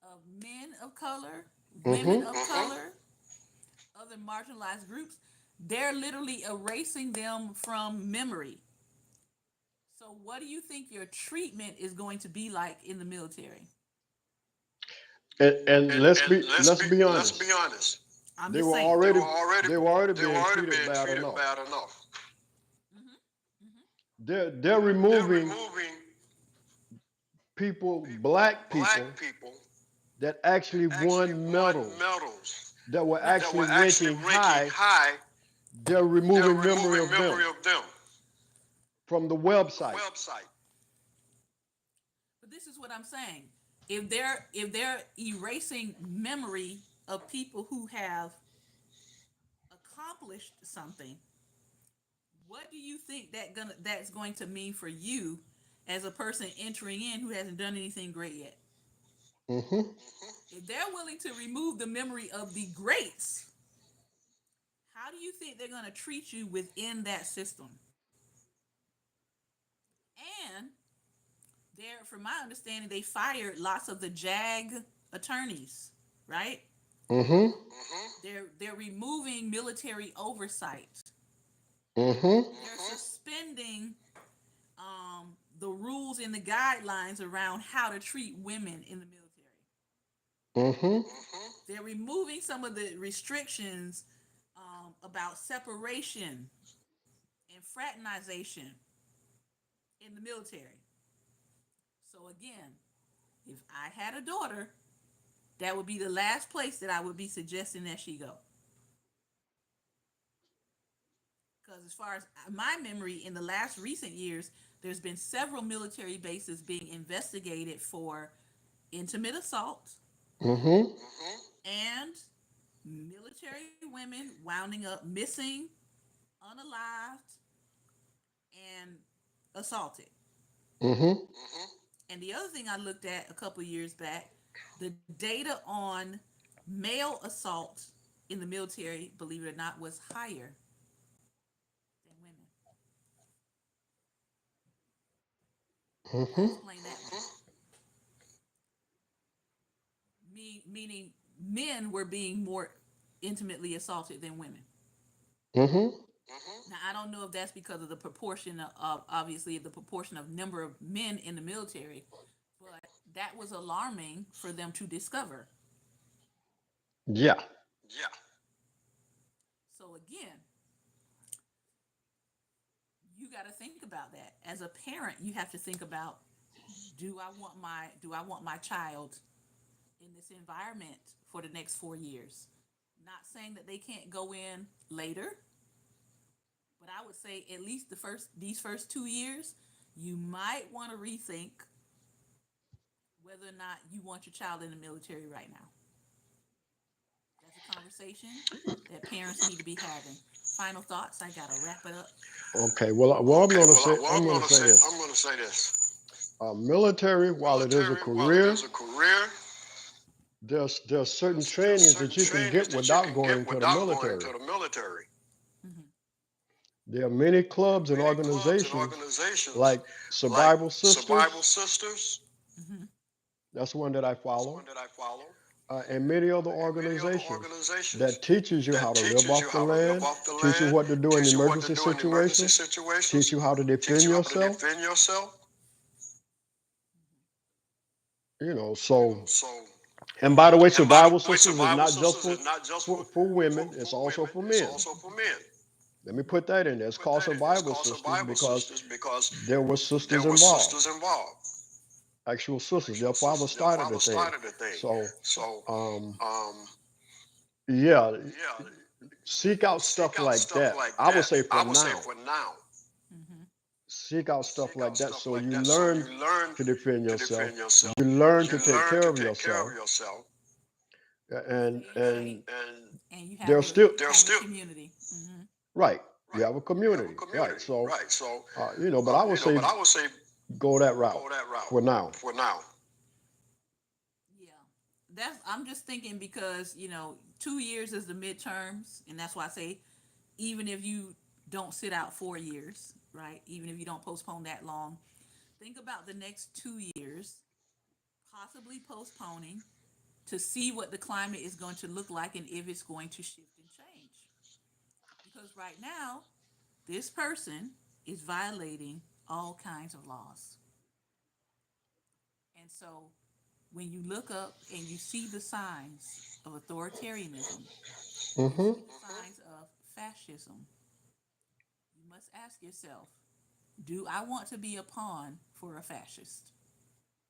[SPEAKER 1] of men of color, women
[SPEAKER 2] hmm
[SPEAKER 1] of color, other marginalized groups. They're literally erasing them from memory. So, what do you think your treatment is going to be like in the military?
[SPEAKER 2] and let's be honest.
[SPEAKER 1] I'm
[SPEAKER 2] They
[SPEAKER 1] just
[SPEAKER 2] were
[SPEAKER 1] saying.
[SPEAKER 2] already they were already being treated bad enough.
[SPEAKER 1] Mm-hmm, mm-hmm.
[SPEAKER 2] They're removing people, black people, that actually won medals, that were actually ranking high. They're removing memory of them from the website.
[SPEAKER 1] But this is what I'm saying. If they're erasing memory of people who have accomplished something, what do you think that's going to mean for you as a person entering in who hasn't done anything great yet?
[SPEAKER 2] Mhm.
[SPEAKER 1] If they're willing to remove the memory of the greats, how do you think they're going to treat you within that system? And there, from my understanding, they fired lots of the JAG attorneys, right?
[SPEAKER 2] Mhm.
[SPEAKER 1] They're removing military oversight.
[SPEAKER 2] Mhm.
[SPEAKER 1] They're suspending the rules and the guidelines around how to treat women in the military.
[SPEAKER 2] Mhm.
[SPEAKER 1] They're removing some of the restrictions about separation and fraternization in the military. So again, if I had a daughter, that would be the last place that I would be suggesting that she go. Because as far as my memory, in the last recent years, there's been several military bases being investigated for intimate assault
[SPEAKER 2] Mhm.
[SPEAKER 1] and military women wounding up missing, unalived, and assaulted.
[SPEAKER 2] Mhm.
[SPEAKER 1] And the other thing I looked at a couple of years back, the data on male assault in the military, believe it or not, was higher than women. I'll
[SPEAKER 2] Mhm.
[SPEAKER 1] explain that one. Meaning men were being more intimately assaulted than women.
[SPEAKER 2] Mhm.
[SPEAKER 1] Now I don't know if that's because of the proportion of obviously the proportion of number of men in the military, but that was alarming for them to discover.
[SPEAKER 2] Yeah.
[SPEAKER 1] Yeah. So again, you got to think about that. As a parent, you have to think about, do I want my child in this environment for the next 4 years? Not saying that they can't go in later, but I would say at least these first 2 years, you might want to rethink whether or not you want your child in the military right now. That's a conversation that parents need to be having. Final thoughts. I gotta wrap it up.
[SPEAKER 2] Okay. Well, I'm
[SPEAKER 1] Okay,
[SPEAKER 2] going to
[SPEAKER 1] well,
[SPEAKER 2] say
[SPEAKER 1] I'm
[SPEAKER 2] I'm going
[SPEAKER 1] gonna
[SPEAKER 2] to say
[SPEAKER 1] say
[SPEAKER 2] this.
[SPEAKER 1] I'm gonna say this.
[SPEAKER 2] Military, while it is a
[SPEAKER 1] Military, while it
[SPEAKER 2] career,
[SPEAKER 1] is a career,
[SPEAKER 2] there's certain
[SPEAKER 1] there's
[SPEAKER 2] trainings
[SPEAKER 1] certain
[SPEAKER 2] that you can
[SPEAKER 1] trainings
[SPEAKER 2] get
[SPEAKER 1] that you
[SPEAKER 2] without
[SPEAKER 1] can
[SPEAKER 2] going
[SPEAKER 1] get
[SPEAKER 2] into the
[SPEAKER 1] without going
[SPEAKER 2] military.
[SPEAKER 1] into the military. Mm-hmm.
[SPEAKER 2] There are many
[SPEAKER 1] There are
[SPEAKER 2] clubs and
[SPEAKER 1] many clubs and
[SPEAKER 2] organizations
[SPEAKER 1] organizations
[SPEAKER 2] like
[SPEAKER 1] like
[SPEAKER 2] Survival
[SPEAKER 1] Survival
[SPEAKER 2] Sisters.
[SPEAKER 1] Sisters. Mm-hmm.
[SPEAKER 2] That's one that I
[SPEAKER 1] That's
[SPEAKER 2] follow,
[SPEAKER 1] one that I follow,
[SPEAKER 2] and many other
[SPEAKER 1] and many other
[SPEAKER 2] organizations
[SPEAKER 1] organizations
[SPEAKER 2] that teaches you
[SPEAKER 1] that
[SPEAKER 2] how to live
[SPEAKER 1] teaches you
[SPEAKER 2] off the
[SPEAKER 1] how to live
[SPEAKER 2] land,
[SPEAKER 1] off the
[SPEAKER 2] teach you
[SPEAKER 1] land,
[SPEAKER 2] what to do in
[SPEAKER 1] teach you what to
[SPEAKER 2] emergency
[SPEAKER 1] do in emergency
[SPEAKER 2] situations, teach
[SPEAKER 1] situations,
[SPEAKER 2] you how to
[SPEAKER 1] teach
[SPEAKER 2] defend
[SPEAKER 1] you how to
[SPEAKER 2] yourself.
[SPEAKER 1] defend yourself.
[SPEAKER 2] So
[SPEAKER 1] So,
[SPEAKER 2] and by the way,
[SPEAKER 1] and by the
[SPEAKER 2] Survival
[SPEAKER 1] way,
[SPEAKER 2] Sisters is
[SPEAKER 1] Survival
[SPEAKER 2] not just
[SPEAKER 1] Sisters is not just
[SPEAKER 2] for women; it's
[SPEAKER 1] for
[SPEAKER 2] also
[SPEAKER 1] women;
[SPEAKER 2] for
[SPEAKER 1] it's
[SPEAKER 2] men.
[SPEAKER 1] also for men.
[SPEAKER 2] Let me put that in there. It's
[SPEAKER 1] Put
[SPEAKER 2] called
[SPEAKER 1] that in there. It's
[SPEAKER 2] Survival
[SPEAKER 1] called
[SPEAKER 2] Sisters
[SPEAKER 1] Survival
[SPEAKER 2] because
[SPEAKER 1] Sisters because
[SPEAKER 2] there were
[SPEAKER 1] there
[SPEAKER 2] sisters
[SPEAKER 1] were
[SPEAKER 2] involved,
[SPEAKER 1] sisters involved,
[SPEAKER 2] actual sisters. Their
[SPEAKER 1] actual
[SPEAKER 2] father
[SPEAKER 1] sisters. Their
[SPEAKER 2] started the
[SPEAKER 1] father
[SPEAKER 2] thing.
[SPEAKER 1] started the thing.
[SPEAKER 2] So,
[SPEAKER 1] So,
[SPEAKER 2] um,
[SPEAKER 1] um,
[SPEAKER 2] yeah,
[SPEAKER 1] yeah,
[SPEAKER 2] seek out
[SPEAKER 1] seek
[SPEAKER 2] stuff
[SPEAKER 1] out
[SPEAKER 2] like
[SPEAKER 1] stuff
[SPEAKER 2] that.
[SPEAKER 1] like
[SPEAKER 2] I would
[SPEAKER 1] that.
[SPEAKER 2] say for
[SPEAKER 1] I would say
[SPEAKER 2] now,
[SPEAKER 1] for now. Mm-hmm.
[SPEAKER 2] seek out stuff
[SPEAKER 1] Seek
[SPEAKER 2] like
[SPEAKER 1] out
[SPEAKER 2] that
[SPEAKER 1] stuff
[SPEAKER 2] so
[SPEAKER 1] like
[SPEAKER 2] you
[SPEAKER 1] that so you
[SPEAKER 2] learn
[SPEAKER 1] learn
[SPEAKER 2] to defend
[SPEAKER 1] to
[SPEAKER 2] yourself.
[SPEAKER 1] defend yourself.
[SPEAKER 2] You learn
[SPEAKER 1] You
[SPEAKER 2] to take
[SPEAKER 1] learn
[SPEAKER 2] care
[SPEAKER 1] to
[SPEAKER 2] of
[SPEAKER 1] take care
[SPEAKER 2] yourself,
[SPEAKER 1] of yourself,
[SPEAKER 2] and
[SPEAKER 1] stay in
[SPEAKER 2] and
[SPEAKER 1] shape, and you have
[SPEAKER 2] there's still
[SPEAKER 1] there's still a community. Mm-hmm.
[SPEAKER 2] right. You
[SPEAKER 1] Right.
[SPEAKER 2] have a
[SPEAKER 1] You have a
[SPEAKER 2] community, right?
[SPEAKER 1] community,
[SPEAKER 2] So,
[SPEAKER 1] right? So,
[SPEAKER 2] but I would say
[SPEAKER 1] but I would say
[SPEAKER 2] go that route
[SPEAKER 1] go that route
[SPEAKER 2] for now.
[SPEAKER 1] for now. Yeah, I'm just thinking because 2 years is the midterms, and that's why I say even if you don't sit out 4 years, right? Even if you don't postpone that long, think about the next 2 years, possibly postponing to see what the climate is going to look like and if it's going to shift and change. Because right now, this person is violating all kinds of laws. And so when you look up and you see the signs of authoritarianism, you
[SPEAKER 2] Hmm.
[SPEAKER 1] see the signs of fascism, you must ask yourself, do I want to be a pawn for a fascist?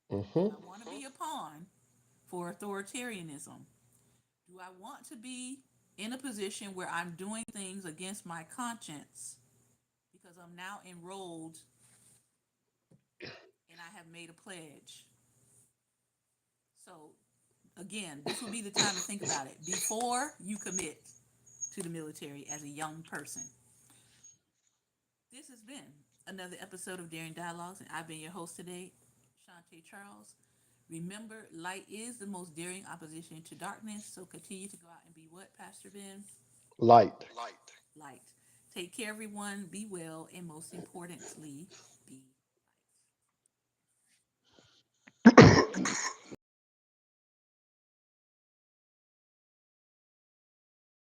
[SPEAKER 1] Do
[SPEAKER 2] Hmm.
[SPEAKER 1] I want to be a pawn for authoritarianism? Do I want to be in a position where I'm doing things against my conscience because I'm now enrolled and I have made a pledge? So, again, this would be the time to think about it before you commit to the military as a young person. This has been another episode of Daring Dialogues, and I've been your host today, Shantae Charles. Remember, light is the most daring opposition to darkness, so continue to go out and be what, Pastor Ben?
[SPEAKER 2] Light.
[SPEAKER 1] Light. Take care, everyone. Be well, and most importantly,